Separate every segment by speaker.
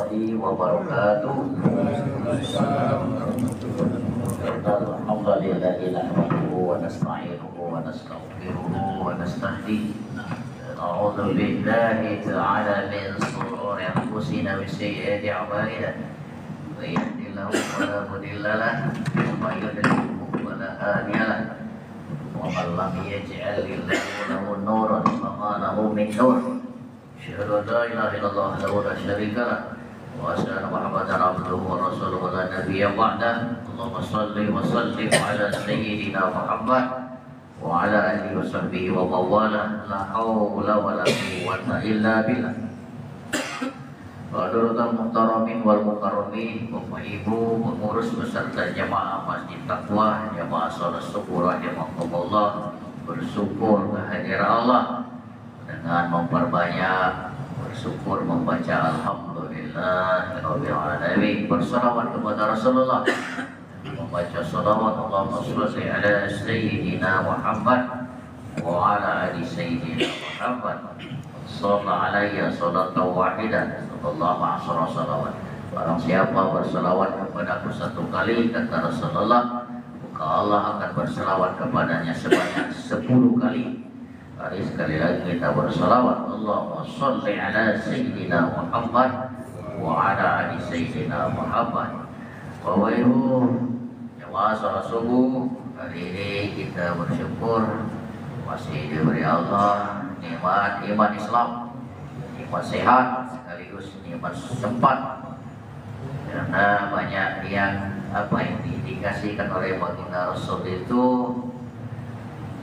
Speaker 1: warahmatullahi wabarakatuh. Alhamdulillahi nahmaduhu wa nasta'inuhu wa nastaghfiruhu wa nastahdihi. A'udzu billahi ta'ala min shururi anfusina wa sayyiati a'malina. May yahdihillahu fala mudilla lahu wa may yudlil fala hadiya lahu. Wa man lam yaj'al lahu nuran fama lahu min nur. Asyhadu an la ilaha illallah wahdahu la syarika lah wa asyhadu anna Muhammadan abduhu wa rasuluhu la nabiyya ba'dah. Allahumma shalli wa sallim ala sayyidina Muhammad wa ala alihi wa sahbihi wa mawala. La haula wa la quwwata illa billah. Hadirin muhtaramin wal mukarramin, Bapak Ibu pengurus beserta jamaah Masjid Taqwa, jamaah salat syukur rahimakumullah, bersyukur kehadiran Allah dengan memperbanyak bersyukur membaca alhamdulillahirabbil alamin, berselawat kepada Rasulullah, membaca selawat Allahumma shalli ala sayyidina Muhammad wa ala ali sayyidina Muhammad. Sallallahu alaihi salatan wahidah sallallahu alaihi salawat. Barang siapa berselawat kepadaku satu kali, kata Rasulullah, maka Allah akan berselawat kepadanya sebanyak 10 kali. Mari sekali lagi kita bersalawat. Allahumma shalli ala sayyidina Muhammad wa ala ali sayyidina Muhammad. Bapak Ibu jemaah salat subuh, hari ini kita bersyukur masih diberi Allah nikmat iman Islam, nikmat sehat sekaligus nikmat sempat, karena banyak yang diindikasikan oleh baginda Rasul itu.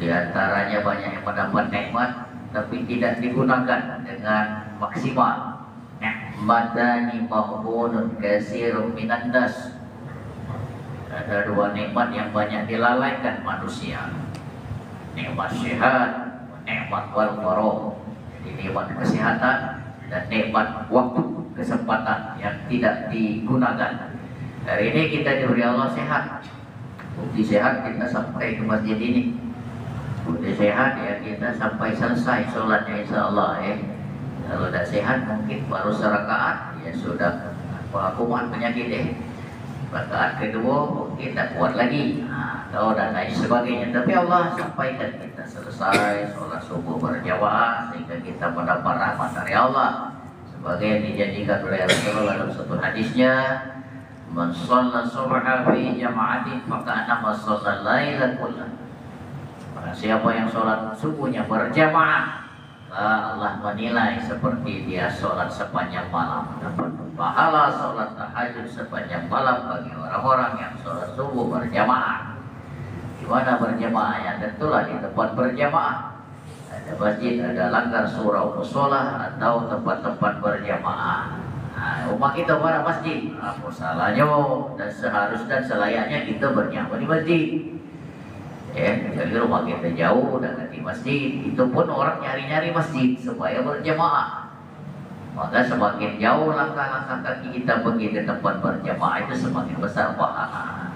Speaker 1: Di antaranya banyak yang mendapat nikmat tapi tidak digunakan dengan maksimal. Nikmatani mahbunun katsirun minan nas. Ada 2 nikmat yang banyak dilalaikan manusia. Nikmat sehat, nikmat wal faragh. Jadi nikmat kesehatan dan nikmat waktu, kesempatan yang tidak digunakan. Hari ini kita diberi Allah sehat. Bukti sehat kita sampai ke masjid ini. Udah sehat ya kita sampai selesai sholatnya insya Allah ya. Kalau tidak sehat mungkin baru serakaat ya sudah kumat penyakit ya. Rakaat kedua mungkin tak kuat lagi, atau dan lain sebagainya. Tapi Allah sampaikan kita selesai sholat subuh berjamaah sehingga kita mendapat rahmat dari Allah. Sebagai yang dijanjikan oleh Rasulullah dalam satu hadisnya, man shalla subha fi jama'atin maka anama shalla lailan kullah. Siapa yang sholat subuhnya berjamaah, Allah menilai seperti dia sholat sepanjang malam. Dapat pahala sholat tahajud sepanjang malam bagi orang-orang yang sholat subuh berjamaah. Di mana berjamaahnya? Tentulah di tempat berjamaah. Ada masjid, ada langgar, surau, musola atau tempat-tempat berjamaah. Umat kita pada masjid, apa salahnya? Dan seharusnya dan selayaknya kita berjamaah di masjid. Jadi rumah kita jauh dan di masjid, itu pun orang nyari-nyari masjid supaya berjamaah. Maka semakin jauh langkah-langkah kaki kita pergi ke tempat berjamaah itu semakin besar pahala.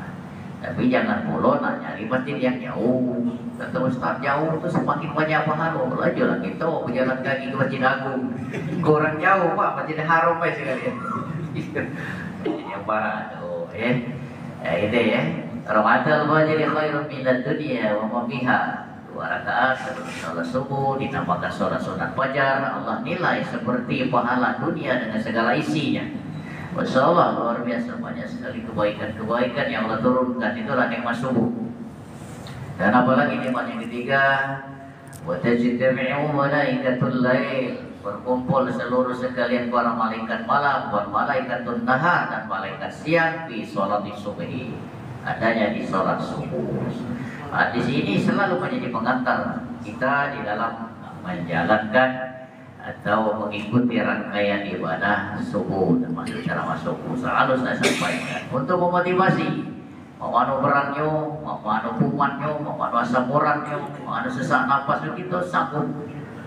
Speaker 1: Tapi jangan pula nak nyari masjid yang jauh. Kata Ustaz, jauh itu semakin banyak pahala. Belajarlah kita berjalan kaki ke Masjid Agung. Kurang jauh Pak, Masjid Haram sekalian. Yang baru itu ya. Ramadan wajib khairun minad dunya wa ma fiha. 2 rakaat sebelum sholat subuh dinamakan sholat sunat fajar. Allah nilai seperti pahala dunia dengan segala isinya. Masya Allah luar biasa, banyak sekali kebaikan-kebaikan yang Allah turunkan. Itulah nikmat subuh. Dan apalagi nikmat yang ketiga, wa tajtami'u malaikatul lail, berkumpul seluruh sekalian para malaikat malam, wal malaikatun nahar, dan malaikat siang di sholat subuh. Adanya di sholat subuh. Hadis ini selalu menjadi pengantar kita di dalam menjalankan atau mengikuti rangkaian ibadah subuh, termasuk ceramah subuh. Selalu saya sampaikan untuk memotivasi, mau anu beratnya, mau anu kumatnya, mau anu asam uratnya, mau anu sesak nafas, kita sanggup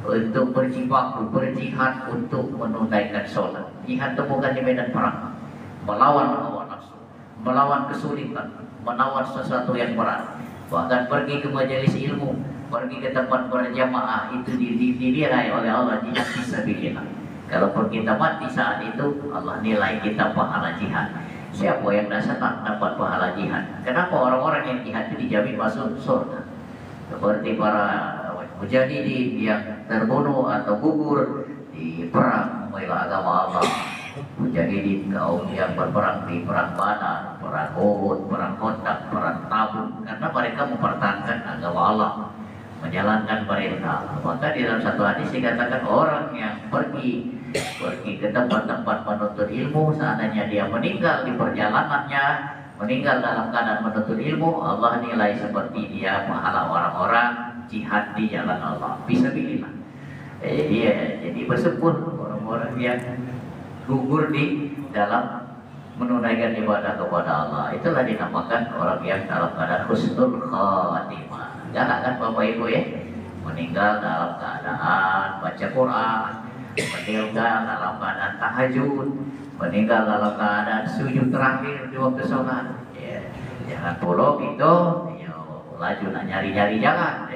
Speaker 1: untuk berjibaku, berjihad untuk menunaikan sholat. Jihad itu bukan di medan perang, melawan hawa nafsu, melawan kesulitan, menawan sesuatu yang berat. Bahkan pergi ke majelis ilmu, pergi ke tempat berjamaah itu dinilai oleh Allah jihad fisabilillah. Kalaupun kita mati saat itu, Allah nilai kita pahala jihad. Siapa yang tak dapat pahala jihad? Kenapa orang-orang yang jihad itu dijamin masuk surga? Seperti para mujahidin yang terbunuh atau gugur di perang membela agama Allah. Mujahidin kaum yang berperang di perang Badar, perang Uhud, perang Khandaq, perang Tabuk, karena mereka mempertahankan agama Allah, menjalankan perintah. Maka di dalam satu hadis dikatakan orang yang pergi ke tempat-tempat menuntut ilmu, seandainya dia meninggal di perjalanannya, meninggal dalam keadaan menuntut ilmu, Allah nilai seperti dia pahala orang-orang jihad di jalan Allah. Fisabilillah. Jadi bersyukur orang-orang yang gugur di dalam menunaikan ibadah kepada Allah. Itulah dinamakan orang yang dalam keadaan husnul khatimah. Jangan kan Bapak Ibu ya, meninggal dalam keadaan baca Quran, meninggal dalam keadaan tahajud, meninggal dalam keadaan sujud terakhir di waktu sholat. Ya, jangan pula gitu, ya, laju nak nyari-nyari jalan.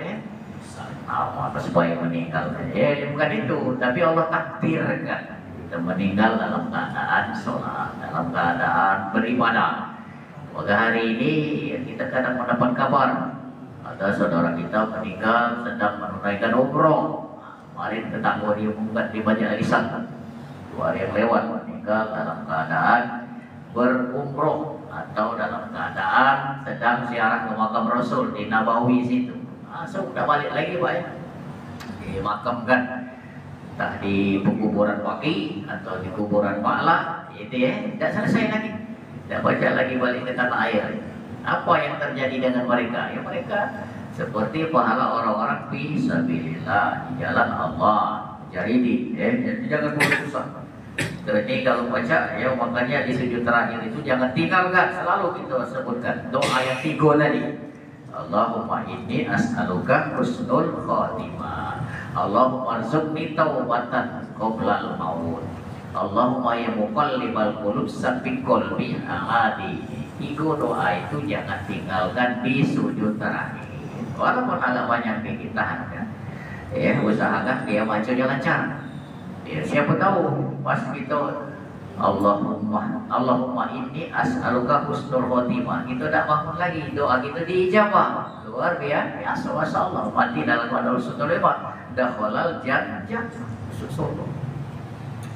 Speaker 1: Supaya meninggal. Bukan itu, tapi Allah takdirkan kita meninggal dalam keadaan sholat, dalam keadaan beribadah. Maka hari ini kita kadang mendapat kabar ada saudara kita meninggal sedang menunaikan umroh. Kemarin tetangga diumumkan di Banjar Alisan, 2 hari yang lewat, meninggal dalam keadaan berumroh atau dalam keadaan sedang ziarah ke makam Rasul di Nabawi situ. Sudah balik lagi Pak ya, dimakamkan entah di pekuburan Waki atau di kuburan Ma'la, itu ya, tidak selesai lagi, tidak baca lagi balik ke tanah air. Apa yang terjadi dengan mereka? Ya mereka seperti pahala orang-orang fisabilillah di jalan Allah. Jadi jangan boleh susah. Jadi kalau baca ya, makanya di sujud terakhir itu jangan tinggalkan, selalu kita sebutkan doa yang 3 tadi. Allahumma inni as'aluka husnul khatimah. Allahumma arzuqni taubatan qoblal maut. Allahumma ya muqallibal qulub sabbit qalbi aladi. 3 doa itu jangan tinggalkan di sujud terakhir. Walaupun agak banyak yang kita kan, ya usahakan dia majunya lancar. Ya, siapa tahu pas kita Allahumma inni as'aluka husnul khotimah, kita tak bangun lagi, doa kita diijabah. Luar biasa, masyaallah. Mati dalam keadaan husnul khotimah, dakhalal jannah, masuk surga.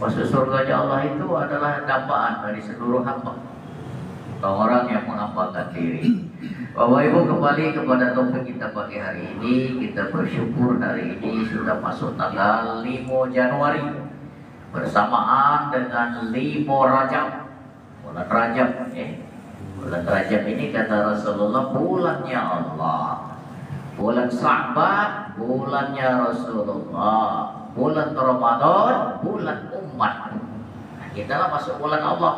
Speaker 1: Masuk surganya Allah itu adalah dambaan dari seluruh hamba, orang yang mengamalkan diri. Bapak Ibu, kembali kepada topik kita pagi hari ini. Kita bersyukur hari ini sudah masuk tanggal 5 Januari bersamaan dengan 5 Rajab, bulan Rajab. Bulan Rajab ini kata Rasulullah bulannya Allah, bulan Sa'ban bulannya Rasulullah, bulan Ramadan bulan umat. Nah, kita lah masuk bulan Allah.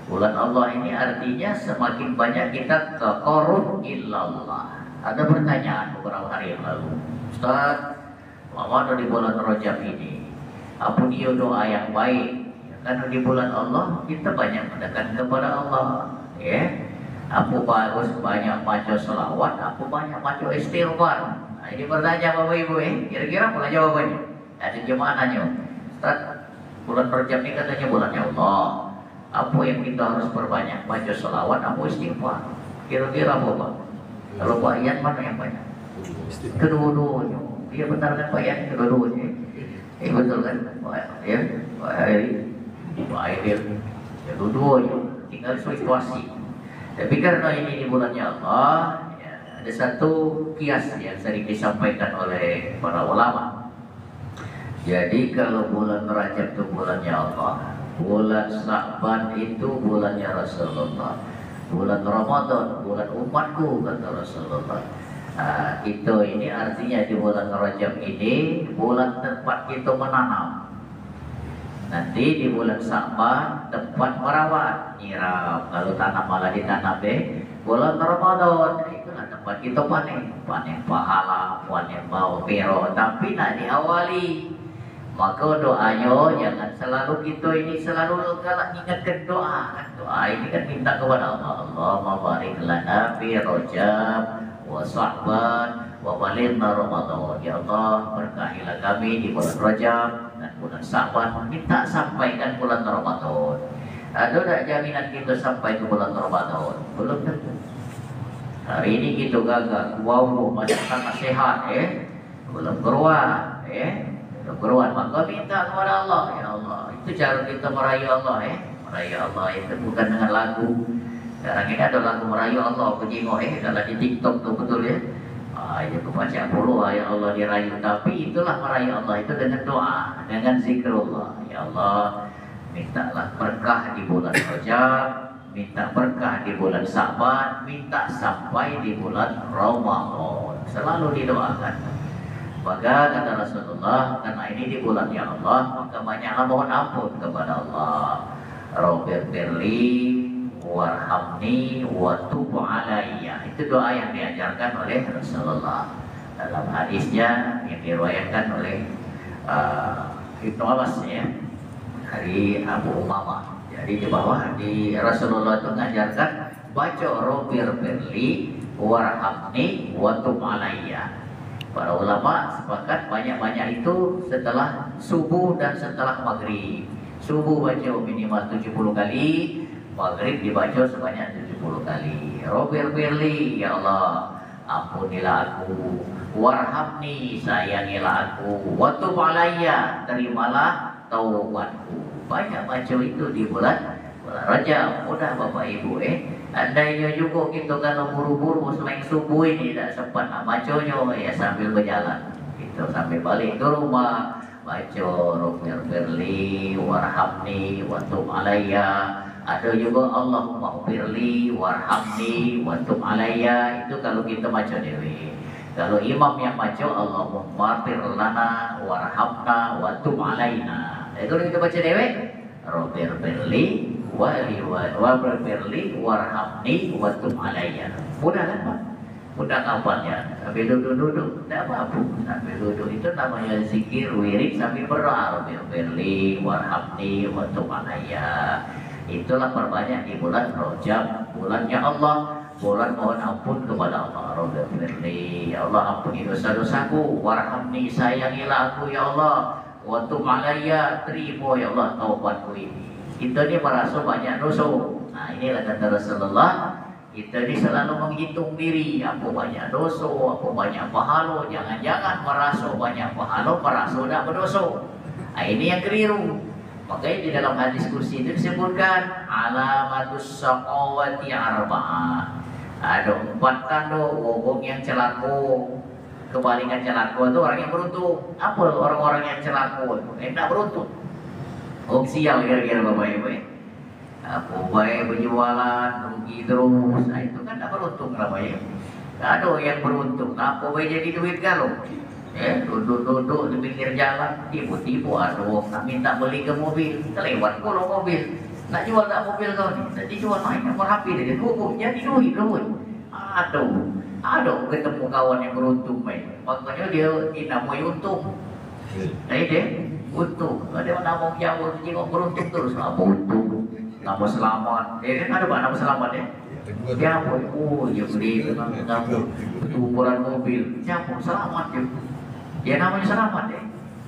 Speaker 1: Bulan Allah ini artinya semakin banyak kita taqarrub ilallah. Ada pertanyaan beberapa hari yang lalu, Ustaz, lama di bulan Rajab ini, apa dia doa yang baik? Karena di bulan Allah kita banyak mendekat kepada Allah, ya. Apa bagus banyak baca selawat, apa banyak baca istighfar. Nah, ini pertanyaan Bapak Ibu, kira-kira apa jawabannya? Ada jawabannya. Ustaz, bulan Rajab ini katanya bulannya Allah. Apa yang kita harus perbanyak? Baca selawat, apa istighfar? Kira-kira apa Pak? Kalau Pak Ian mana yang banyak? Kedua-duanya. Iya benar kan Pak Ian? Kedua-duanya. Betul kan? Ya, Pak Heri, Pak Aidil, kedua-duanya. Tinggal situasi. Tapi karena ini di bulannya Allah, ya, ada satu kias yang sering disampaikan oleh para ulama. Jadi kalau bulan Rajab itu bulannya Allah, bulan Sa'ban itu bulannya Rasulullah, bulan Ramadan bulan umatku kata Rasulullah. Itu ini artinya di bulan Rajab ini bulan tempat kita menanam. Nanti di bulan Sa'ban tempat merawat, nyiram, kalau tanam malah ditanam deh. Bulan Ramadan itulah tempat kita panen pahala, panen bau piro, tapi nak diawali. Maka doanya jangan selalu kita ini selalu kalau ingatkan doa. Doa ini kan minta kepada Allah. Allahumma barik lana fi Rajab wa Sa'ban wa baligna Ramadan. Ya Allah, berkahilah kami di bulan Rajab dan bulan Sa'ban, minta sampaikan bulan Ramadan. Ada tak jaminan kita sampai ke bulan Ramadan? Belum tentu. Hari ini kita gagal, wow, masih sangat sehat, belum keruan, belum keruan, maka minta kepada Allah. Ya Allah, itu cara kita merayu Allah, merayu Allah itu bukan dengan lagu. Sekarang ini ada lagu merayu Allah, aku jengok, kalau di TikTok tuh betul ya. Itu baca puluh ya Allah dirayu, tapi itulah merayu Allah itu dengan doa, dengan zikrullah. Ya Allah, mintalah berkah di bulan Rajab, minta berkah di bulan Sa'ban, minta sampai di bulan Ramadan. Selalu didoakan. Maka kata Rasulullah, karena ini di bulan ya Allah, maka banyaklah mohon ampun kepada Allah. Rabbighfirli warhamni wa tub alayya. Itu doa yang diajarkan oleh Rasulullah dalam hadisnya yang diriwayatkan oleh Ibnu Abbas ya, dari Abu Umamah. Jadi di bawah di Rasulullah itu mengajarkan baca Rabbighfirli warhamni wa tub alayya. Para ulama sepakat banyak-banyak itu setelah subuh dan setelah maghrib. Subuh baca minimal 70 kali, maghrib dibaca sebanyak 70 kali. Rabbighfirli, ya Allah, ampunilah aku. Warhamni, sayangilah aku. Wa tub alayya, terimalah taubatku. Banyak baca itu di bulan Rajab. Mudah Bapak Ibu andainya juga kita kalau buru-buru selain subuh ini tidak sempat nak bacanya ya sambil berjalan kita sambil balik ke rumah baca Rabbighfirli warhamni wa tub alayya. Ada juga Allahumma ighfirli warhamni wa tub alayya. Itu kalau kita baca dewi. Kalau imam yang baca Allahumma ighfir lana warhamna wa tub alayna. Itu kita baca dewi Rabbighfirli Rabbighfirli warhamni wa tub alayya. Mudah kan Pak? Mudah ngapalnya. Sambil duduk-duduk, tidak apa-apa. Sambil duduk itu namanya zikir wirid sambil berdoa. Rabbighfirli warhamni wa tub alayya. Itulah perbanyak di bulan Rajab, bulannya Allah, bulan mohon ampun kepada Allah. Rabbighfirli, ya Allah ampuni dosa-dosaku, warhamni, sayangilah aku ya Allah, wa tub alayya, terima ya Allah taubatku ini. Kita ni merasa banyak dosa. Nah inilah kata Rasulullah, kita ni selalu menghitung diri, apa banyak dosa, apa banyak pahala. Jangan-jangan merasa banyak pahala, merasa tak berdosa. Nah, ini yang keliru. Makanya di dalam hadis kursi itu disebutkan alamatus saqawati arba'ah. Ada 4 tanda orang yang celaka. Kebalikan celaka itu orang yang beruntung. Apa orang-orang yang celaka itu? Tak beruntung. Orang sial kira-kira Bapak Ibu apa baik berjualan rugi terus. Nah, itu kan tak beruntung namanya. Tak ada yang beruntung. Apa baik jadi duit galau. Duduk-duduk di pinggir jalan, tiba-tiba ada orang nak minta beli ke mobil, terlewat kalau mobil, nak jual tak mobil kau ni, nak dijual naik nomor HP dia, hukum jadi duit loh. Ada ketemu kawan yang beruntung main, makanya dia namanya untung. Nah ini untung, ada nama Jawa jengok beruntung terus, nama untung, nama selamat, kan ada pak nama selamat ya. Siapa? Oh, dia beli dengan ukuran mobil. Siapa? Selamat dia. Ya namanya selamat ya.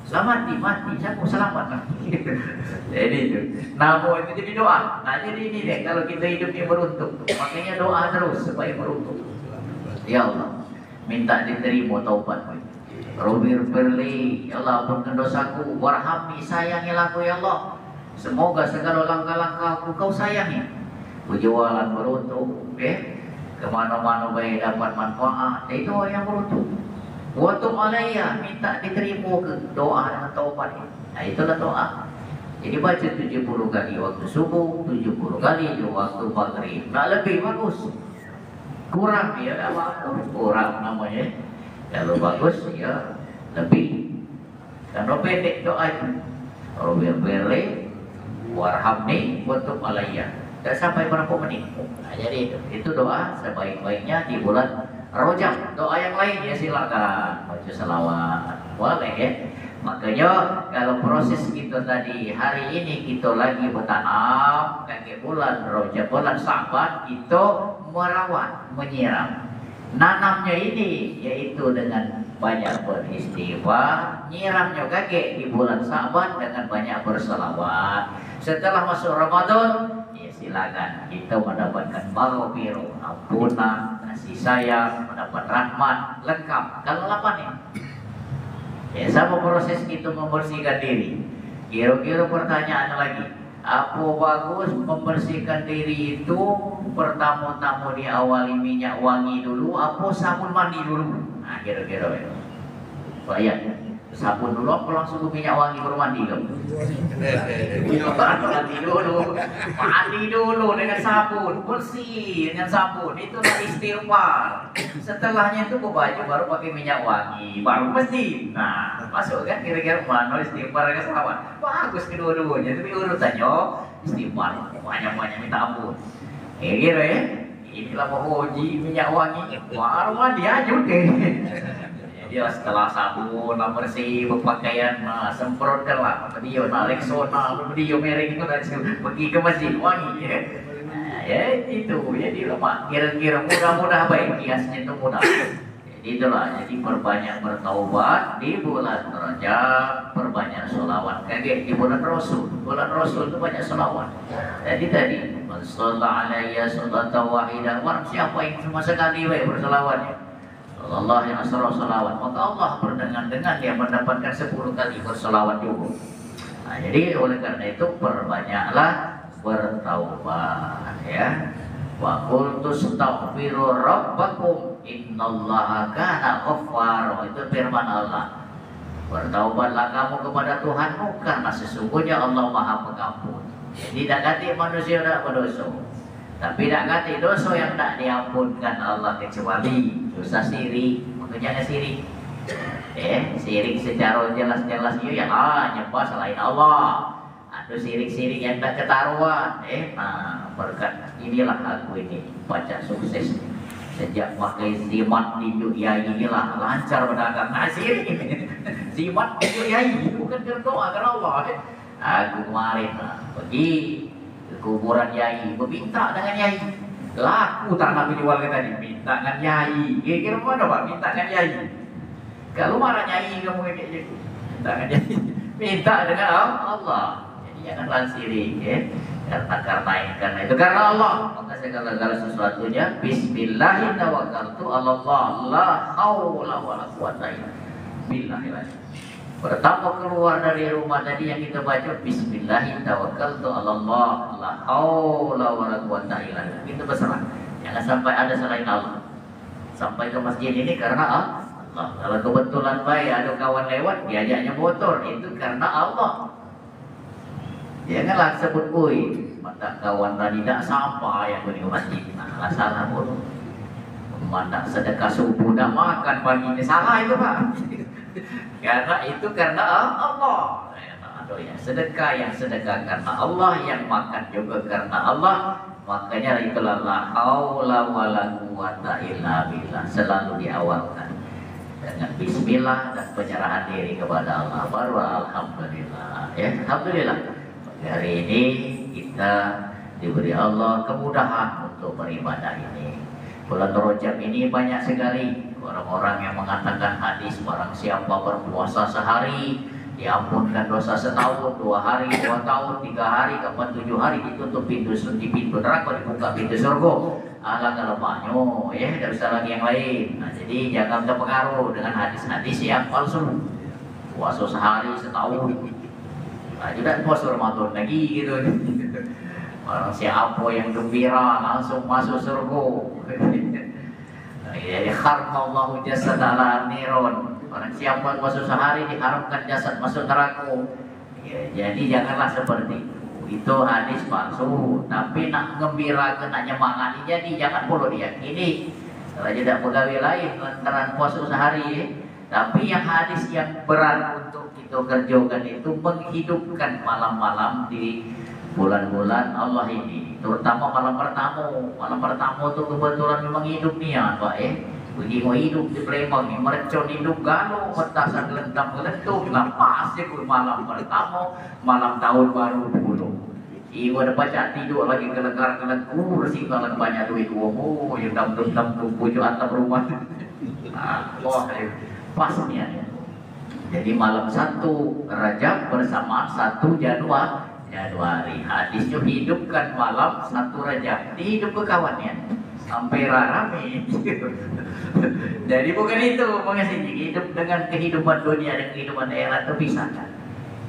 Speaker 1: Selamat mati, siapa selamat? Jadi itu. Nama itu jadi doa. Nah jadi ini deh, kalau kita hidupnya beruntung, makanya doa terus supaya beruntung. Ya Allah, minta diterima taubatmu. Rabbighfirli, ya Allah ampunkan dosaku, warhamni, sayangilah aku ya Allah. Semoga segala langkah-langkahku kau sayangi. Berjualan beruntung, kemana-mana baik dapat manfaat, itu yang beruntung. Wa tub alayya, minta diterima ke doa dengan taubat. Nah itulah doa. Jadi baca 70 kali waktu subuh, 70 kali waktu maghrib. Nak lebih bagus. Kurang ya tak bagus, kurang namanya. Kalau bagus ya lebih. Kalau pendek doa itu, Rabbighfirli warhamni wa tub alayya. Tak sampai berapa menit. Nah, jadi itu doa sebaik-baiknya di bulan Rajab. Doa yang lain ya silakan baca selawat, boleh ya. Makanya kalau proses kita tadi hari ini kita lagi bertanam kaki bulan Rajab, bulan Sa'ban kita merawat, menyiram. Nanamnya ini yaitu dengan banyak beristighfar, nyiramnya kakek di bulan Sa'ban dengan banyak berselawat. Setelah masuk Ramadan, ya silakan kita mendapatkan maghfirah, ampunan, kasih sayang, mendapat rahmat lengkap. Kalau apa nih? Ya sama proses kita membersihkan diri. Kira-kira pertanyaan lagi, apa bagus membersihkan diri itu pertama-tama diawali minyak wangi dulu, apa sabun mandi dulu? Nah kira-kira ya. Bayar sabun dulu apa langsung ke minyak wangi baru mandi kamu? Mandi dulu dengan sabun, bersih dengan sabun, itulah istighfar. Setelahnya itu ke baju baru pakai minyak wangi, baru bersih. Nah masuk kan kira-kira mana istighfar dengan selawat? Bagus kedua-duanya, tapi urutannya istighfar banyak-banyak minta ampun. Kira ya, inilah mau uji minyak wangi, baru mandi aja deh. Dia setelah sabun, bersih, berpakaian, semprotkanlah dia, Rexona, dia merek itu dan pergi ke masjid wangi ya. Nah, ya itu, jadi lemah. Kira-kira mudah-mudah baik, kiasnya itu mudah. Jadi itulah, jadi perbanyak bertaubat di bulan Rajab, perbanyak sholawat. Kayak di bulan Rasul itu banyak sholawat. Jadi tadi, Sallallahu alaihi wasallam wahidah, siapa yang cuma sekali baik bersolawatnya? Allah yang asrul salawat, maka Allah berdengan-dengan dia mendapatkan 10 kali berselawat juga. Nah, jadi oleh karena itu perbanyaklah bertaubat ya. Wa qultu astaghfiru rabbakum innallaha kana ghaffara, itu firman Allah. Bertaubatlah kamu kepada Tuhanmu karena sesungguhnya Allah Maha Pengampun. Jadi tidak ganti manusia tidak berdosa, tapi tidak ganti dosa yang tidak diampunkan Allah kecuali dosa sirik. Makanya sirik, sirik secara jelas-jelas itu yang nyembah selain Allah. Ada sirik-sirik yang tak ketaruhan. Nah berkat inilah aku ini baca sukses sejak pakai zimat di Yai inilah lancar berdagang. Nah sirik zimat di Yai bukan berdoa karena Allah. Aku kemarin pergi ke kuburan Yai, meminta dengan Yai. Laku tak Nabi jual tadi, minta dengan Yai. Kira-kira mana Pak? Minta dengan Yai. Kalau marah Yai kamu kayak gitu, minta dengan Yai. Minta dengan Allah. Jadi janganlah sirik ya. Karena itu karena Allah. Maka segala sesuatunya Bismillahirrahmanirrahim tawakkaltu 'alallah la haula wala quwata illa billah. Pertama keluar dari rumah tadi yang kita baca Bismillahirrahmanirrahim tawakkaltu 'alallah la haula wala quwata illa billah. Kita berserah. Jangan sampai ada selain Allah. Sampai ke masjid ini karena Allah. Kalau kebetulan baik ada kawan lewat diajaknya motor, itu karena Allah. Janganlah sebut kui mata kawan tadi tidak sampai yang ke masjid. Nah, salah pun. Mata sedekah subuh dah makan pagi ini salah itu Pak. Karena itu karena Allah. Sedekah yang sedekah karena Allah, yang makan juga karena Allah. Makanya itulah la haula wala quwata illa billah, selalu diawalkan dengan bismillah dan penyerahan diri kepada Allah. Baru alhamdulillah ya. Alhamdulillah hari ini kita diberi Allah kemudahan untuk beribadah ini. Bulan Rajab ini banyak sekali orang-orang yang mengatakan hadis barang siapa berpuasa sehari diampunkan dosa setahun, 2 hari, 2 tahun, 3 hari, kapan 7 hari ditutup pintu neraka, dibuka pintu surga. Alangkah lemahnya ya, tidak bisa lagi yang lain. Nah, jadi jangan terpengaruh dengan hadis-hadis yang palsu. Puasa sehari setahun, nah juga puasa Ramadan lagi gitu. Orang siapa yang gembira langsung masuk surga. Jadi kharmallahu jasad ala niron. Orang siapa masuk sehari diharamkan jasad masuk neraka. Ya, jadi janganlah seperti itu. Itu hadis palsu. Tapi nak gembira, nak nyemangati, jadi jangan perlu diyakini. Kalau tidak pegawai lain lantaran puasa sehari. Tapi yang hadis yang berat untuk kita kerjakan itu menghidupkan malam-malam di bulan-bulan Allah ini, terutama malam pertama. Malam pertama itu kebetulan memang hidup nih ya Pak Begini mau hidup di Palembang nih, mercon hidup galau, petasan gelentang gelentung, lepas ya malam pertama, malam tahun baru dulu. Ibu ada baca tidur lagi kelegar-kelegar kursi kalau banyak duit. Oh, yang dam-dam pujuk atap rumah. Wah, pasnya. Jadi malam 1 Rajab bersama 1 Januari. Hadisnya hidupkan malam 1 Rajab. Dihidup ke kawannya. Sampai rame. Jadi bukan itu mengasih hidup dengan kehidupan dunia dan kehidupan akhirat itu bisa kan?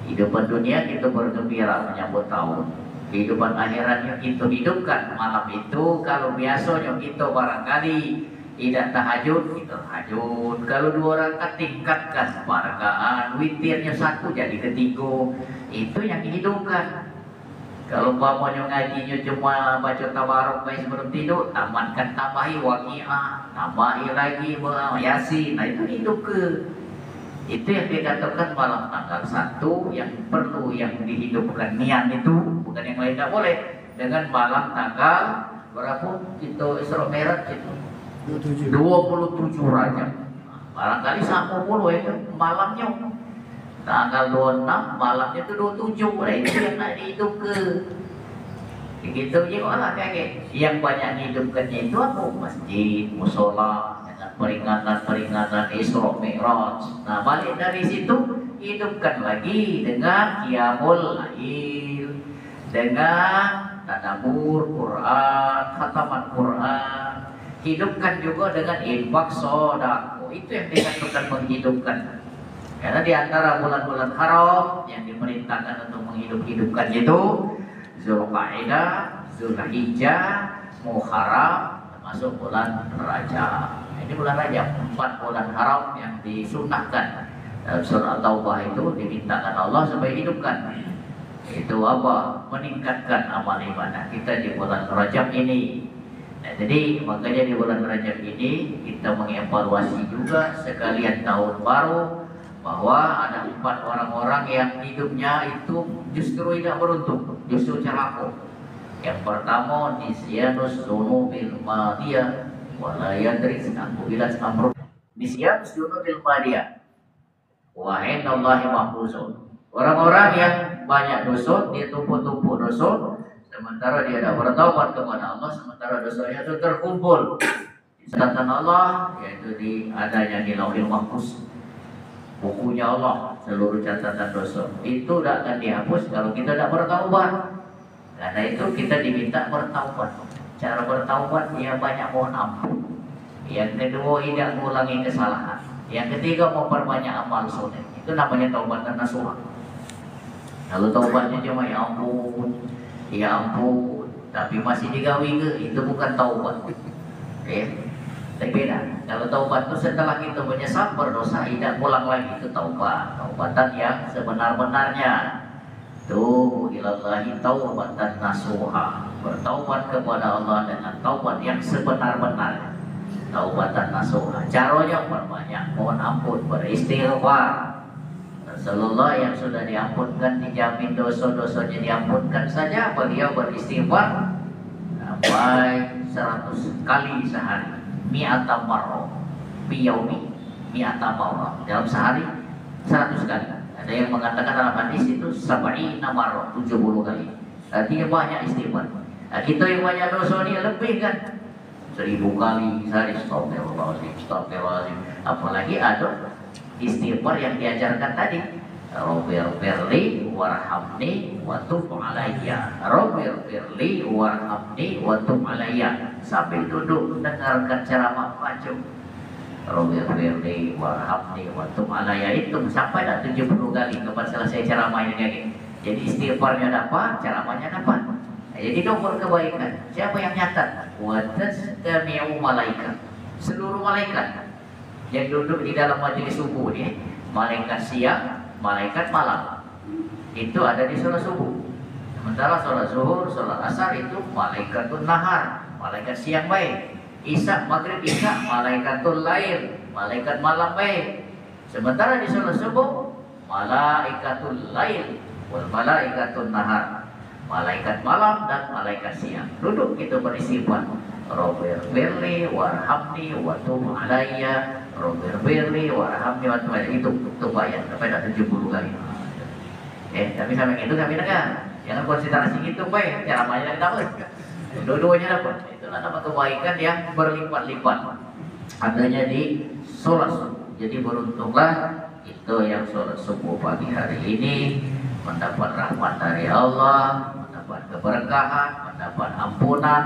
Speaker 1: Kehidupan dunia kita bergembira menyambut tahun. Kehidupan akhiratnya kita hidupkan malam itu. Kalau biasanya kita barangkali tidak tahajud, kita tahajud. Kalau 2 rakaat tingkatkan perkaan, witirnya 1 jadi ketiga. Itu yang dihidupkan. Kalau umpamanya ngajinya cuma baca tabarok baik sebelum tidur, tamatkan tambahi waqiah, tambahi lagi yasin. Nah itu hidup ke. Itu yang dikatakan malam tanggal 1 yang perlu yang dihidupkan niat itu, bukan yang lain tidak boleh. Dengan malam tanggal berapa itu Isra Mi'raj itu 27 Rajab. Barangkali 10 itu malamnya. Tanggal 26 malamnya itu 27. Nah itu yang nak dihidup ke. Begitu juga lah kayak yang banyak dihidupkannya itu apa? Masjid, musola, dengan peringatan Isra Mi'raj. Nah balik dari situ hidupkan lagi dengan qiyamul lail, dengan tadabbur Quran, khataman Quran. Hidupkan juga dengan infak sedekah. Itu yang dikatakan menghidupkan. Karena di antara bulan-bulan haram yang diperintahkan untuk menghidup-hidupkan itu Zulqa'dah, Zulhijjah, Muharram, termasuk bulan Rajab. Ini bulan Rajab, 4 bulan haram yang disunnahkan. Dalam surah Taubah itu dimintakan Allah supaya hidupkan. Itu apa? Meningkatkan amal ibadah kita di bulan Rajab ini. Nah, jadi makanya di bulan Rajab ini kita mengevaluasi juga sekalian tahun baru, bahwa ada 4 orang-orang yang hidupnya itu justru tidak beruntung, justru celaka. Yang pertama nisyanus dzunubil madiyah wa la yadri bilas amru. Nisyanus dzunubil madiyah wa innallahi mahfuzun. Orang-orang yang banyak dosa, dia tumpuk-tumpuk dosa, sementara dia tidak bertaubat kepada Allah, sementara dosanya itu terkumpul di catatan Allah, yaitu adanya di Lauhil Mahfuz. Bukunya Allah, seluruh catatan dosa itu tidak akan dihapus kalau kita tidak bertaubat. Karena itu kita diminta bertaubat. Cara bertaubat dia banyak mohon ampun. Yang kedua tidak mengulangi kesalahan. Yang ketiga memperbanyak amal soleh. Itu namanya taubatan nasuha. Kalau taubatnya cuma ya ampun, tapi masih digawi ke, itu bukan taubat. Tapi beda. Kalau taubat itu setelah kita menyesal berdosa tidak pulang lagi, itu taubat. Taubatan yang sebenar-benarnya. Tuh ilallahi taubatan nasuha. Bertaubat kepada Allah dengan taubat yang sebenar-benarnya. Taubatan nasuha. Caranya berbanyak mohon ampun, beristighfar. Rasulullah yang sudah diampunkan, dijamin dosa-dosanya diampunkan saja, beliau beristighfar sampai 100 kali sehari. Mi'ata marrah biyaumi mi'ata marrah, dalam sehari 100 kali. Ada yang mengatakan dalam hadis itu 70 marrah, 70 kali. Artinya banyak istighfar. Nah, kita yang banyak dosa ini lebih kan 1000 kali sehari. Astagfirullahaladzim. Apalagi ada istighfar yang diajarkan tadi, Rabbighfirli warhamni wa tub alayya. Rabbighfirli warhamni wa tub alayya. Sambil duduk dengarkan ceramah baca Rabbighfirli warhamni wa tub alayya, itu sampai dah 70 kali lepas selesai ceramahnya lagi. Jadi istighfarnya dapat, ceramahnya dapat. Jadi nomor kebaikan. Siapa yang nyatat? Wa tasmi'u malaikat. Seluruh malaikat yang duduk di dalam majelis subuh ini, malaikat siang, malaikat malam, itu ada di sholat subuh. Sementara sholat zuhur, sholat asar itu malaikatul nahar, malaikat siang baik. Isya, maghrib, isya, malaikatul lail, malaikat malam baik. Sementara di sholat subuh, malaikatul lail wal malaikatul nahar, malaikat malam dan malaikat siang. Duduk itu beristighfar. Rabbighfirli warhamni wa tub alayya. Rabbighfirli warhamni wa tub alayya. Itu ayat sampai 70 kali. Tapi sampai itu kami dengar. Jangan konsentrasi gitu, baik ceramahnya dapat. Dua-duanya dapat. Itulah nama kebaikan yang berlipat-lipat. Adanya di sholat subuh. Jadi beruntunglah itu yang sholat subuh pagi hari ini mendapat rahmat dari Allah, mendapat keberkahan, mendapat ampunan,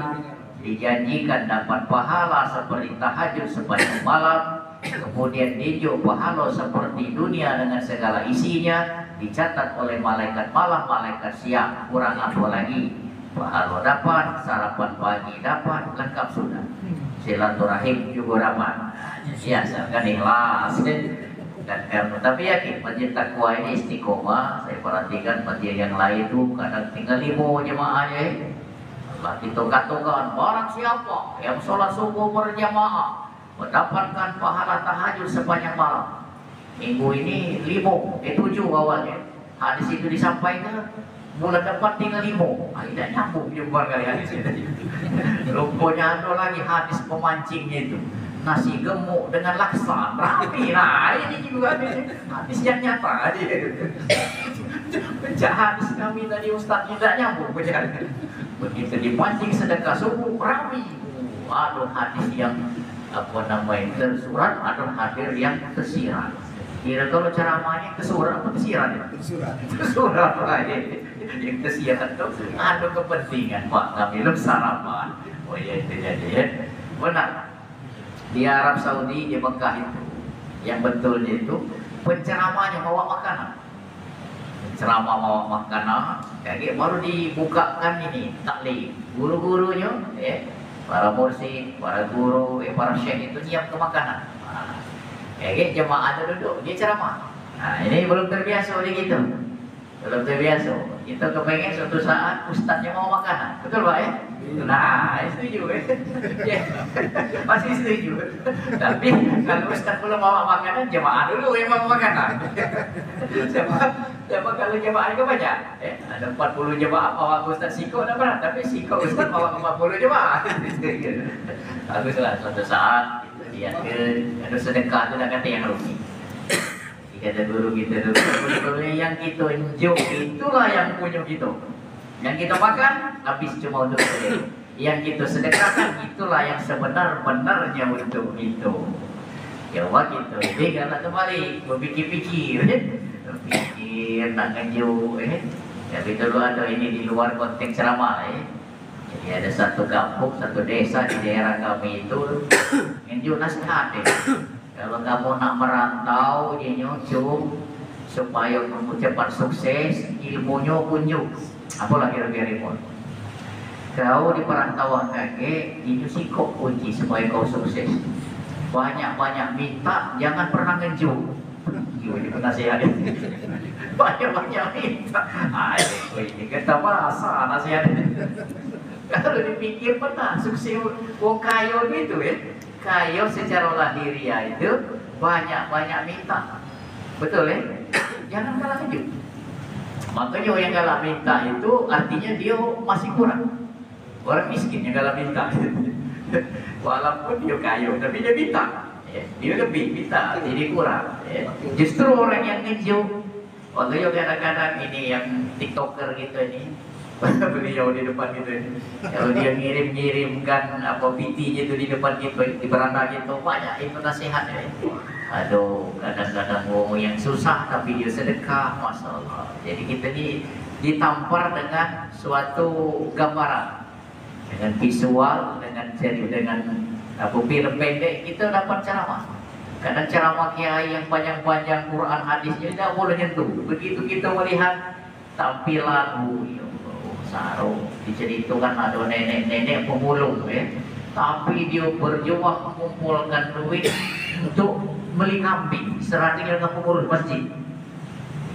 Speaker 1: dijanjikan dapat pahala seperti tahajud sepanjang malam, kemudian dijuk pahala seperti dunia dengan segala isinya, dicatat oleh malaikat malam, malaikat siang, kurang apa lagi? Pahala dapat, sarapan pagi dapat, lengkap sudah. Silaturahim juga dapat. Ya, kan ikhlas dan karena tapi yakin masjid takwa ini istiqomah. Saya perhatikan masjid yang lain itu kadang tinggal 5 jemaahnya. Allah kita katakan barang siapa yang sholat subuh berjamaah mendapatkan pahala tahajud sepanjang malam. Minggu ini 7 awalnya. Hadis itu disampaikan bulan depan tinggal 5. Tidak nyambung juga kali hadis itu. Rupanya ada lagi hadis pemancingnya itu. Nasi gemuk dengan laksa rapi. Nah ini juga hadis yang nyata aja. Pecah hadis kami tadi Ustaz tidak nyambung. Begitu dipancing sedekah subuh rapi. Aduh hadis yang tersurat, ada hadir yang tersirat. Kira kalau ceramahnya kesurat apa tersirat ya? Tersurat aja. Yang tersirat itu ada kepentingan Pak kami belum sarapan. Oh iya itu jadi ya. Benar. Di Arab Saudi, di Mekah itu yang betulnya itu penceramahnya bawa makanan. Ceramah bawa makanan, jadi baru dibukakan ini taklim. Guru-gurunya, para mursyid, para guru, para syekh itu siap ke makanan. Kayak jemaah ada duduk, dia ceramah. Nah ini belum terbiasa oleh kita, belum terbiasa. Kita kepengen suatu saat ustaznya mau makanan, betul Pak ya? Nah, setuju ya. Pasti setuju. Tapi kalau ustaz belum mau makanan, jemaah dulu yang mau makanan. Siapa kalau jemaah itu banyak? Ada 40 jemaah bawa ustaz Siko ada berat, tapi Siko ustaz bawa 40 jemaah. Baguslah suatu saat dia ada sedekah itu kata yang rugi. Kata guru kita dulu, yang kita enjoy itulah yang punya kita. Yang kita makan habis cuma untuk kita. Yang kita sedekahkan itulah yang sebenar-benarnya untuk itu. Ya wah gitu. Jadi kalau kembali berpikir-pikir, berpikir nak ngeju, Tapi dulu ada ini di luar konteks ceramah, Jadi ada satu kampung, satu desa di daerah kami itu ngeju nasihat, Kalau kamu nak merantau di nyucuk supaya kamu cepat sukses, ilmunya kunjung. Apalah kira-kira ilmu. Kau di perantauan kakek itu sikok kunci supaya kau sukses. Banyak-banyak minta, jangan pernah ngeju. Ini nasihat. Banyak-banyak minta. Ini kata bahasa nasihat. Kalau dipikir pernah sukses wong kayo gitu Kayo secara lahiriah itu banyak-banyak minta. Betul Jangan kalah ngeju. Makanya yang kalah minta itu artinya dia masih kurang. Orang miskin yang kalah minta. Walaupun dia kayo, tapi dia minta. Dia lebih minta, jadi kurang. Justru orang yang ngeju, waktu kadang-kadang ini yang tiktoker gitu ini, beliau di depan gitu ini. Kalau dia ngirim-ngirimkan PT-nya itu di depan gitu, di beranda gitu, banyak itu nasihat Aduh, kadang-kadang wong yang susah tapi dia sedekah, Masya Allah. Jadi kita ditampar dengan suatu gambaran, dengan visual, dengan film pendek kita dapat ceramah. Kadang ceramah kiai yang panjang-panjang Quran hadisnya tidak boleh nyentuh. Begitu kita melihat tampilan sarung diceritakan ada nenek-nenek pemulung tapi dia berjuang mengumpulkan duit untuk beli kambing serah tinggal ke pengurus masjid.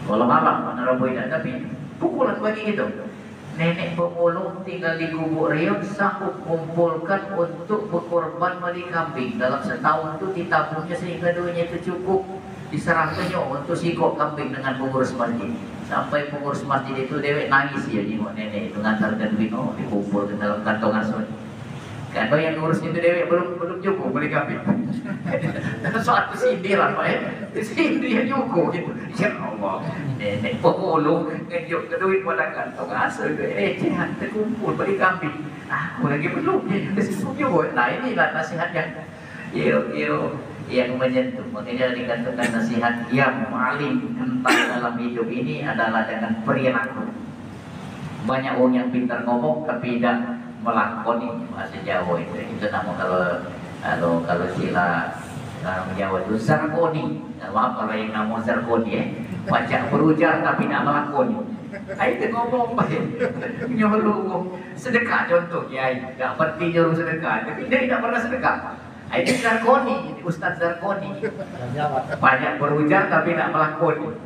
Speaker 1: Kalau malam mana tidak, tapi pukulan bagi gitu. Nenek pemulung tinggal di Gubuk Riau sanggup kumpulkan untuk berkorban beli kambing. Dalam setahun itu ditabungnya sehingga duitnya itu cukup diserahkannya untuk sikok kambing dengan pengurus masjid. Sampai pengurus masjid itu dewek nangis ya, nenek itu ngantarkan duit dikumpulkan dalam kantongan sunyi. Kalau yang ngurus itu dewek belum cukup beli kambing. Suatu sindiran Pak ya, sindir cukup gitu. Ya Allah, nenek pemulung ngejuk ke duit pada kantong asal cehat terkumpul beli kambing. Aku lagi belum, sesuatu juga. Nah inilah nasihat yang menyentuh. Makanya dikatakan nasihat yang paling kental dalam hidup ini adalah dengan perilaku. Banyak orang yang pintar ngomong tapi tidak melakoni bahasa Jawa itu nama kalau sila orang Jawa itu zarkoni. Maaf kalau yang nama zarkoni baca berujar tapi tidak melakoni. Itu ngomong baik nyuruh sedekah contoh kiai nggak penting nyuruh sedekah tapi dia tidak pernah sedekah. Itu zarkoni, Ustaz zarkoni. Banyak berujar tapi tidak melakoni.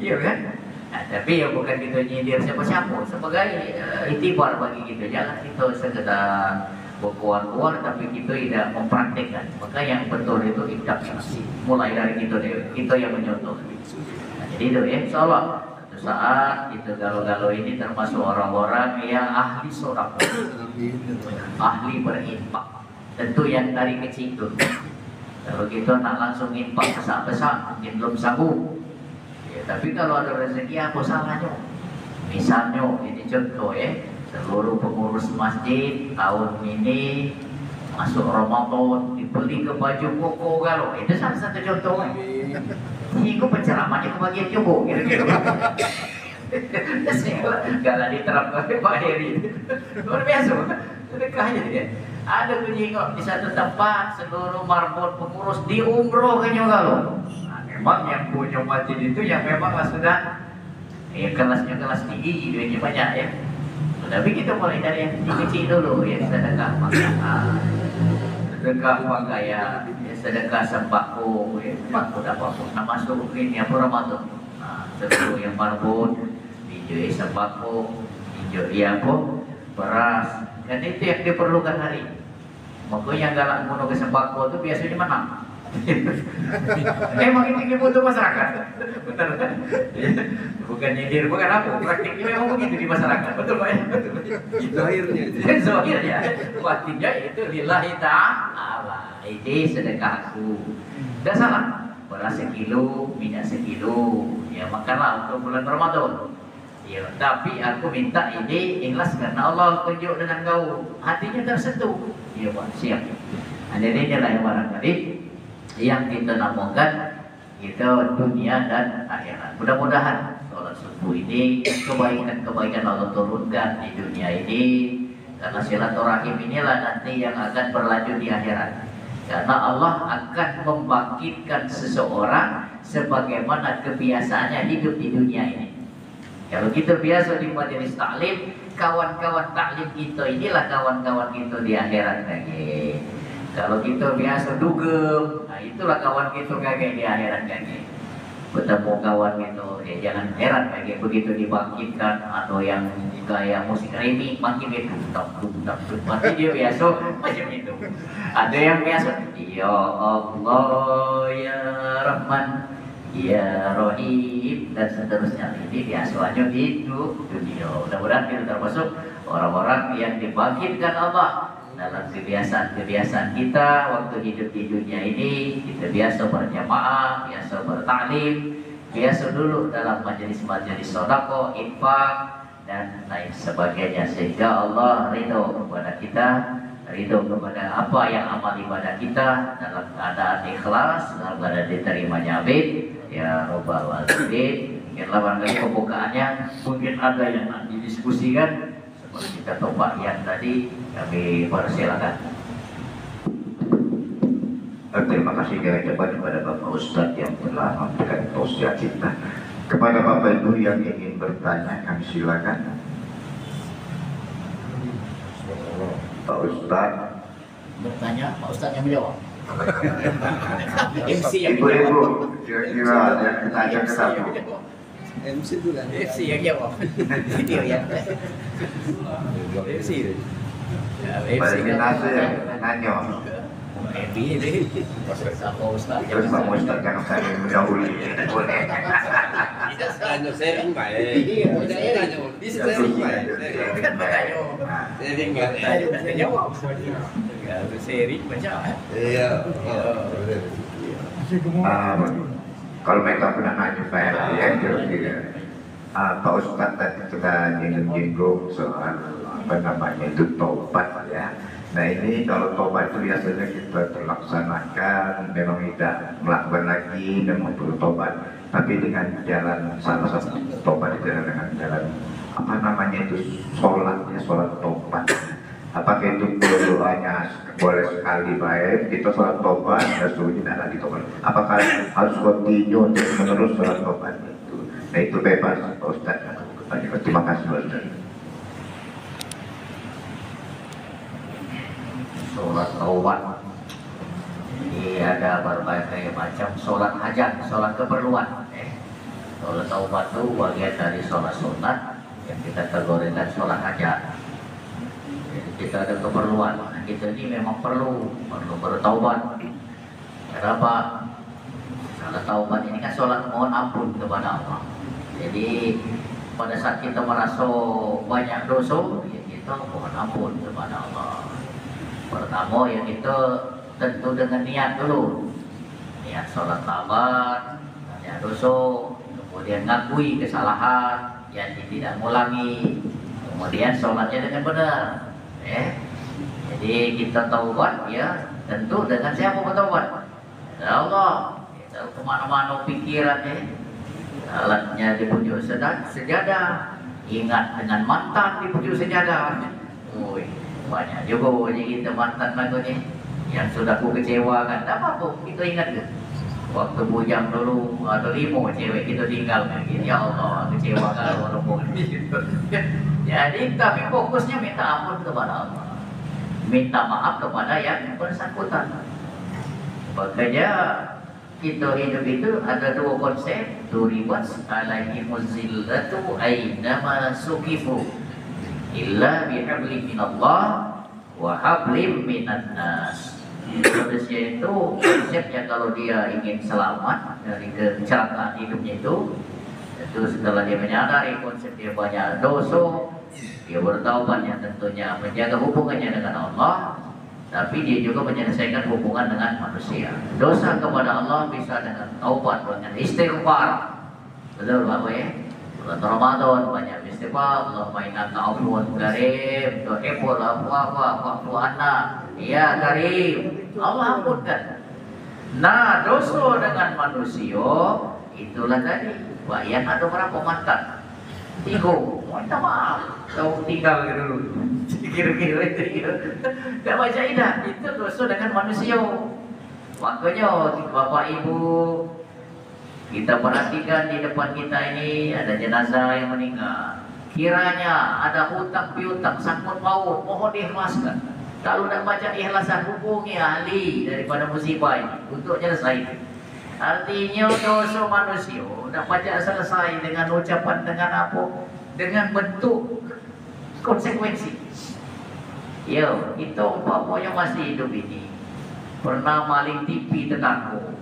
Speaker 1: Iya kan? Nah, tapi ya bukan kita nyindir siapa-siapa sebagai itibar bagi kita. Jangan kita sekedar berkuar-kuar tapi kita tidak mempraktikkan. Maka yang betul itu adaptasi. Mulai dari kita yang menyontoh. Nah, jadi itu ya, insyaallah suatu saat itu galau-galau ini termasuk orang-orang yang ahli sedekah, ahli berinfak. Tentu yang dari kecil itu. Kalau kita nak langsung infak besar-besar mungkin belum sanggup. Tapi kalau ada rezeki apa salahnya? Misalnya ini contoh seluruh pengurus masjid tahun ini masuk Ramadan dibeli ke baju koko kalau itu salah satu contoh. Ini penceramahnya kebagian cukup kira-kira. Kalau diterapkan Pak Heri luar biasa sedekahnya dia. Ada penyinggung di satu tempat seluruh marbot pengurus di umroh ke Nyogalo. Memang yang punya masjid itu yang memang sudah kelasnya kelas tinggi duitnya banyak ya. Tapi kita mulai dari yang kecil dulu ya, sedekah makanan, sedekah pakaian, sedekah sembako, sembako apapun. Nah masuk ini apa Ramadan. Nah seluruh yang marbot, hijau sembako, hijau apa beras, dan itu yang diperlukan hari. Makanya yang galak mono ke sembako itu biasanya menang. Emang ini butuh masyarakat, benar kan? Bukan nyindir, bukan apa, praktiknya memang begitu di masyarakat, betul Pak ya? Zahirnya, zahirnya, batinnya itu lillahi ta'ala, ini sedekahku. Tidak salah, beras sekilo, minyak sekilo, ya makanlah untuk bulan Ramadan. Ya, tapi aku minta ini ikhlas karena Allah tunjuk dengan kau, hatinya tersentuh. Ya Pak, siap. Jadi inilah yang barangkali yang kita namakan kita dunia dan akhirat. Mudah-mudahan sholat subuh ini kebaikan-kebaikan Allah turunkan di dunia ini, karena silaturahim inilah nanti yang akan berlanjut di akhirat. Karena Allah akan membangkitkan seseorang sebagaimana kebiasaannya hidup di dunia ini. Kalau kita biasa di majelis taklim, kawan-kawan taklim kita inilah kawan-kawan kita di akhirat lagi. Kalau kita biasa dugem, nah itulah kawan kita kayak di akhirat kayak. Bertemu kawan itu, ya jangan heran kayak begitu dibangkitkan atau yang gaya musik remix makin itu pasti dia biasa macam itu. Ada yang biasa, ya Allah ya Rahman ya Rahim dan seterusnya. Ini biasanya itu dunia. Mudah-mudahan kita termasuk orang-orang yang dibangkitkan Allah dalam kebiasaan kita waktu hidup di dunia ini. Kita biasa berjamaah, biasa bertaklim, biasa dulu dalam majelis-majelis sedekah, infak dan lain sebagainya, sehingga Allah ridho kepada kita, ridho kepada apa yang amal ibadah kita dalam keadaan ikhlas, dalam keadaan diterimanya abid ya Rabbal Alamin. Mungkinlah barangkali pembukaannya mungkin ada yang nanti didiskusikan seperti kita topak yang tadi. Kami persilakan.
Speaker 2: Terima kasih kepada Bapak Ustadz yang telah memberikan tausiah kita. Kepada Bapak Ibu yang ingin bertanya, kami silakan. Pak Ustadz
Speaker 1: Bertanya, Pak Ustadz yang menjawab. MC yang
Speaker 2: Ibu-ibu kira-kira yang ditanya ke satu.
Speaker 3: MC itu kan?
Speaker 1: MC yang jawab. Video ya.
Speaker 3: MC itu.
Speaker 2: Pada minasa yang nanya.
Speaker 1: MC ini. Sama Ustadz.
Speaker 2: Terus Pak Ustadz jangan saya mendahului. Boleh.
Speaker 3: Tanya sharing baik.
Speaker 2: Iya.
Speaker 3: Tanya bisa sharing baik.
Speaker 1: Kan makanya
Speaker 3: Sharing baik.
Speaker 1: jawab. Harus sharing baca.
Speaker 3: Iya.
Speaker 2: Kalau mereka pernah nanya saya, ya kira-kira Pak Ustadz tadi kita nyinggung soal apa namanya itu tobat ya. Nah ini kalau tobat itu biasanya kita terlaksanakan, memang tidak melakukan lagi dan mau bertobat, tapi dengan jalan salah satu tobat itu adalah dengan jalan apa namanya itu sholat ya, sholat tobat. Apakah itu doanya boleh sekali baik kita sholat tobat dan suruh tidak lagi tobat? Apakah harus continue terus menerus sholat tobat itu? Nah itu bebas Pak Ustaz. Terima kasih Pak Ustaz.
Speaker 1: Sholat taubat ini ada berbagai macam sholat hajat, sholat keperluan. Sholat taubat itu bagian dari sholat sunat yang kita kategorikan sholat hajat. Jadi kita ada keperluan, kita ini memang perlu bertaubat. Kenapa? Sholat taubat ini kan sholat mohon ampun kepada Allah. Jadi pada saat kita merasa banyak dosa, ya kita mohon ampun kepada Allah. Pertama ya kita tentu dengan niat dulu, niat sholat taubat, niat dosa, kemudian ngakui kesalahan, yang tidak mengulangi, kemudian sholatnya dengan benar. Jadi kita taubat ya tentu dengan siapa bertaubat? Ya Allah. Kita kemana-mana pikiran alatnya di pojok sejadah, ingat dengan mantan di pojok sejadah. Banyak juga kita mantan lagu ni yang sudah ku kecewakan. Tak apa-apa, kita ingat ke waktu bujang dulu ada 5 cewek kita tinggal kan. Ya Allah, kecewakan orang gitu. Jadi tapi fokusnya minta ampun kepada Allah, minta maaf kepada yang bersangkutan. Makanya kita hidup itu ada 2 konsep, duribat alaihi muzillatu ainama sukifu illa bihablim minallah wa hablim minan nas. Manusia itu konsepnya kalau dia ingin selamat dari kecelakaan hidupnya itu setelah dia menyadari konsep dia banyak dosa, dia bertaubat yang tentunya menjaga hubungannya dengan Allah, tapi dia juga menyelesaikan hubungan dengan manusia. Dosa kepada Allah bisa dengan taubat, dengan istighfar. Betul Bapak ya? Bulan Ramadan banyak istighfar. Allahumma innaka afuwwun karim tuhibbul afwa fa'fu anna. Ya karim, Allah ampunkan. Nah, dosa dengan manusia itulah tadi. Wah, yang ada berapa mantan? 3. Minta maaf. Kau tinggal dulu. Kira-kira itu. Tak baca idah. Itu dosa dengan manusia. Makanya Bapak Ibu, kita perhatikan di depan kita ini ada jenazah yang meninggal. Kiranya ada hutang piutang sangkut paut, mohon diikhlaskan. Kalau nak baca ikhlasan, hubungi ahli daripada musibah ini untuk selesai. Artinya dosa manusia nak baca selesai dengan ucapan, dengan apa, dengan bentuk konsekuensi. Yo, itu umpamanya masih hidup ini pernah maling TV tetangga.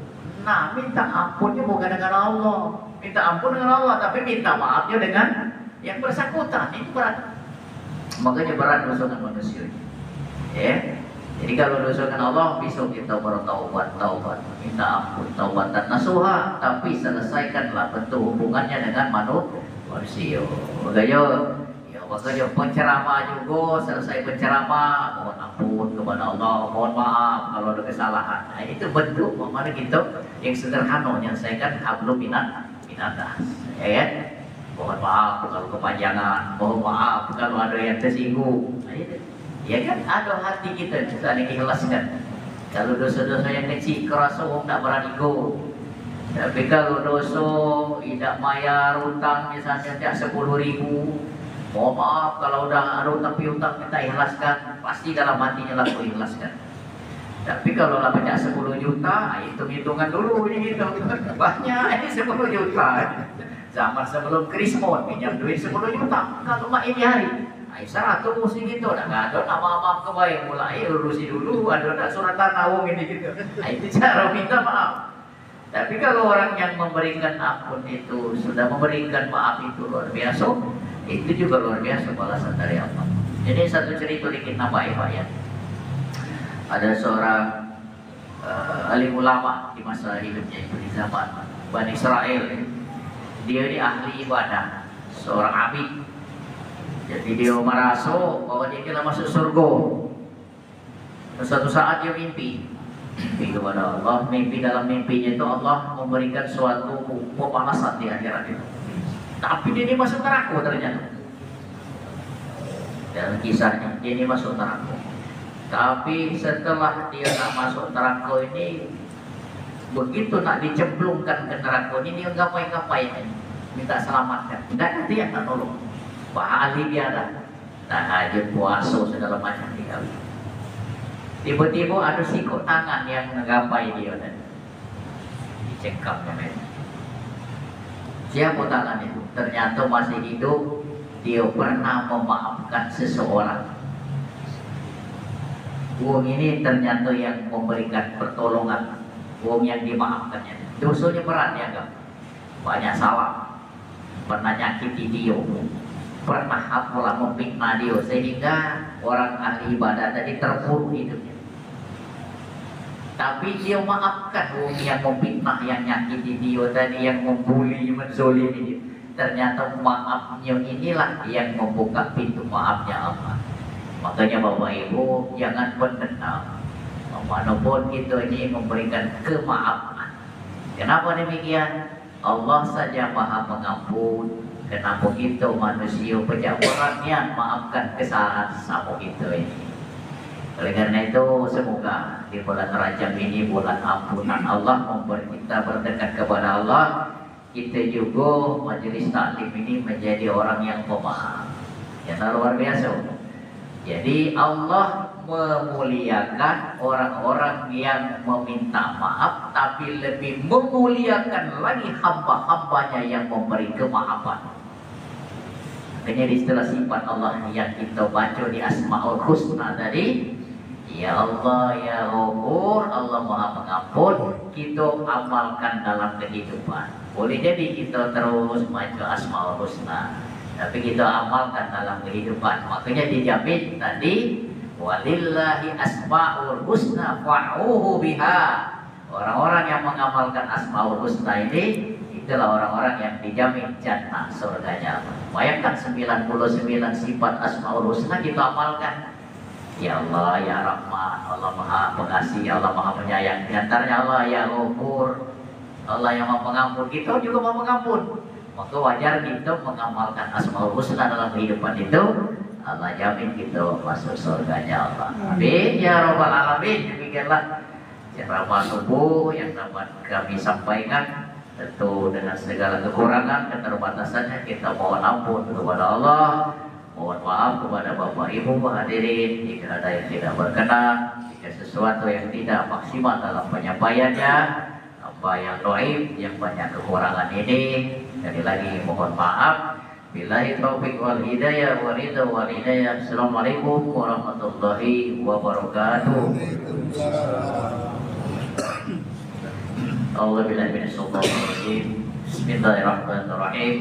Speaker 1: Nah, minta ampunnya bukan dengan Allah, minta ampun dengan Allah, tapi minta maafnya dengan yang bersangkutan. Itu berat. Makanya berat dosa dengan manusia. Ya. Jadi kalau dosa dengan Allah, besok kita bertaubat, minta ampun, taubat dan nasuha, tapi selesaikanlah bentuk hubungannya dengan manusia. Makanya penceramah juga selesai penceramah, mohon ampun kepada Allah, mohon maaf kalau ada kesalahan. Nah, itu bentuk bagaimana kita yang sederhana menyelesaikan hablum minanas. Ya, mohon maaf kalau kepanjangan, mohon maaf kalau ada yang tersinggung. Nah, itu. Ya kan ada hati kita ikhlaskan. Kalau dosa-dosa yang kecil kerasa orang tak berani go. Tapi kalau dosa tidak bayar hutang misalnya tidak 10.000, mohon maaf kalau udah ada hutang piutang kita ikhlaskan, pasti dalam hatinya laku ikhlaskan. Tapi kalau lah banyak 10 juta, hitung-hitungan dulu ini gitu. Banyak ini 10 juta. Zaman sebelum Krismon pinjam duit 10 juta. Kalau mak ini hari, Aisyah tuh mesti gitu. Nggak ada nama-nama kebaik mulai urusi dulu. Ada surat tanah ini gitu. Itu cara minta maaf. Tapi kalau orang yang memberikan ampun itu sudah memberikan maaf itu luar biasa, itu juga luar biasa balasan dari Allah. Jadi satu cerita dikit nambahin Pak ya. Ada seorang alim ulama di masa hidupnya itu di zaman Bani Israel. Dia ini ahli ibadah, seorang abid. Jadi dia merasa bahwa dia telah masuk surga. Suatu saat dia mimpi kepada Allah, mimpi dalam mimpinya itu Allah memberikan suatu pemanasan di akhirat itu. Tapi dia ini masuk neraka ternyata. Dalam kisahnya dia ini masuk neraka. Tapi setelah dia nak masuk neraka ini, begitu nak dicemplungkan ke neraka ini, dia ngapain-ngapain, minta selamatkan. Tidak ada yang tak tolong. Ahli dia dah. Tahajud, puasa segala macam dia. Tiba-tiba ada sikut tangan yang menggapai dia dan dicengkapnya memang. Siapa tangan itu? Ternyata masih hidup. Dia pernah memaafkan seseorang. Wong ini ternyata yang memberikan pertolongan. Wong yang dimaafkannya. Dosanya berat dianggap. Banyak salah. Pernah nyakiti dia. Pernah apalah memfitnah dia. Sehingga orang ahli ibadah tadi terpuruk hidupnya. Tapi dia maafkan wong yang memfitnah, yang nyakiti dia tadi, yang membuli, menzolimi dia. Ternyata maafnya inilah yang membuka pintu maafnya Allah. Makanya Bapak Ibu jangan pendendam. Walaupun kita ini memberikan kemaafan. Kenapa demikian? Allah saja Maha Pengampun. Kenapa kita manusia pejabarannya maafkan kesalahan sama kita ini? Oleh karena itu semoga di bulan Rajab ini bulan ampunan Allah, membuat kita berdekat kepada Allah. Kita juga majelis taklim ini menjadi orang yang pemaaf, yang luar biasa. Jadi Allah memuliakan orang-orang yang meminta maaf, tapi lebih memuliakan lagi hamba-hambanya yang memberi kemaafan. Makanya di istilah sifat Allah yang kita baca di Asmaul Husna tadi, ya Allah, ya Ghafur, Allah Maha Pengampun, kita amalkan dalam kehidupan. Boleh jadi kita terus baca Asmaul Husna, tapi kita amalkan dalam kehidupan. Makanya dijamin tadi, walillahi asmaul husna fa'uhu biha. Orang-orang yang mengamalkan Asmaul Husna ini, itulah orang-orang yang dijamin jannah, surganya. Bayangkan 99 sifat Asmaul Husna kita amalkan. Ya Allah, ya Rahman, Allah Maha Pengasih, Allah Maha Penyayang. Di antaranya Allah ya Ghafur, Allah yang Maha Pengampun. Kita juga Maha Pengampun. Maka wajar kita mengamalkan Asmaul Husna dalam kehidupan itu. Allah jamin kita masuk surganya Allah. Amin ya Rabbal Alamin. Demikianlah ceramah subuh yang dapat kami sampaikan. Tentu dengan segala kekurangan, keterbatasannya kita mohon ampun kepada Allah. Mohon maaf kepada Bapak Ibu hadirin jika ada yang tidak berkenan, jika sesuatu yang tidak maksimal dalam penyampaiannya, apa yang doib, yang banyak kekurangan ini, sekali lagi mohon maaf. Billahi taufiq wal hidayah wa ridha wal hidayah. Assalamualaikum warahmatullahi wabarakatuh. A'udzubillahi minasyaitonir rajim. Bismillahirrahmanirrahim.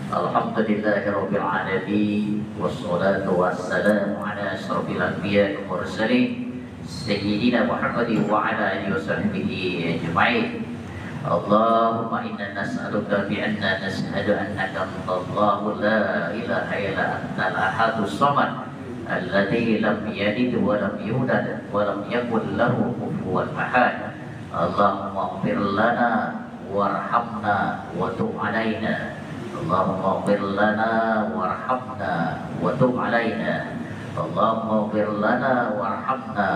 Speaker 1: Alhamdulillahirabbil alamin wassalatu wassalamu ala asyrofil anbiya'i wal mursalin sayyidina Muhammadin wa ala alihi washabbihi ajma'in. Allahumma inna nas'aluka bi anna nashhadu annaka Allahu la ilaha illa antal ahadus samad alladzi lam yalid wa lam yulad wa lam yakul lahu kufuwan ahad. Allahumma ighfir lana warhamna wa tub 'alaina. Allahumma ighfir lana warhamna wa tub 'alaina. Allahumma ighfir lana warhamna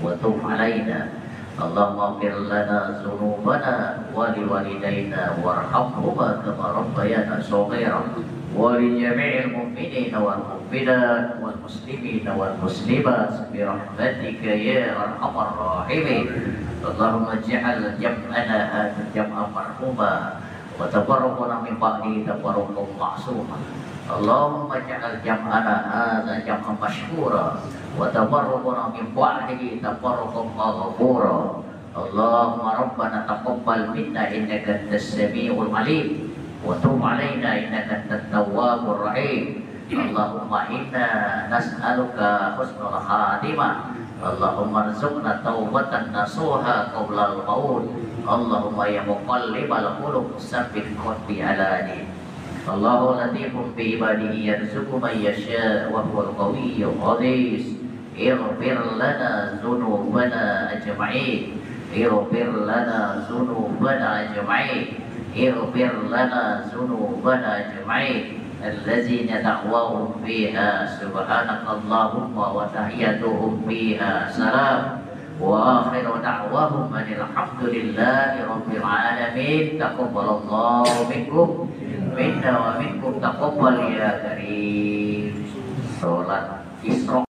Speaker 1: wa tub 'alaina. Allahumma ighfir lana dzunubana wa liwalidayna warhamhuma kama rabbayana shaghira wa li jami'il mu'minina wal mu'minat wal muslimina wal muslimat bi rahmatika ya arhamar rahimin. Allahumma ij'al jam'ana hadha jam'an marhuma wa tafarraquna min ba'di tafarruqan ma'suma. Allahumma ij'al jam'ana hadha jam'an mashkura wa tafarraquna min ba'dihi tafarruqan maghfura. اللهم ربنا تقبل منا إنك أنت السميع العليم وتب علينا إنك أنت التواب الرحيم اللهم إنا نسألك حسن الخاتمة اللهم ارزقنا توبة نصوحا قبل الموت اللهم يا مقلب القلوب ثبت قلبي على دينك الله لطيف بعباده يرزق من يشاء وهو القوي القدير اغفر لنا ذنوبنا أجمعين اغفر لنا ذنوبنا أجمعين اغفر لنا ذنوبنا أجمعين الذين دعواهم فيها سبحانك اللهم وتحيتهم فيها سلام وآخر دعواهم أن الحمد لله رب العالمين تقبل الله منكم منا ومنكم تقبل يا كريم. Sholat Isra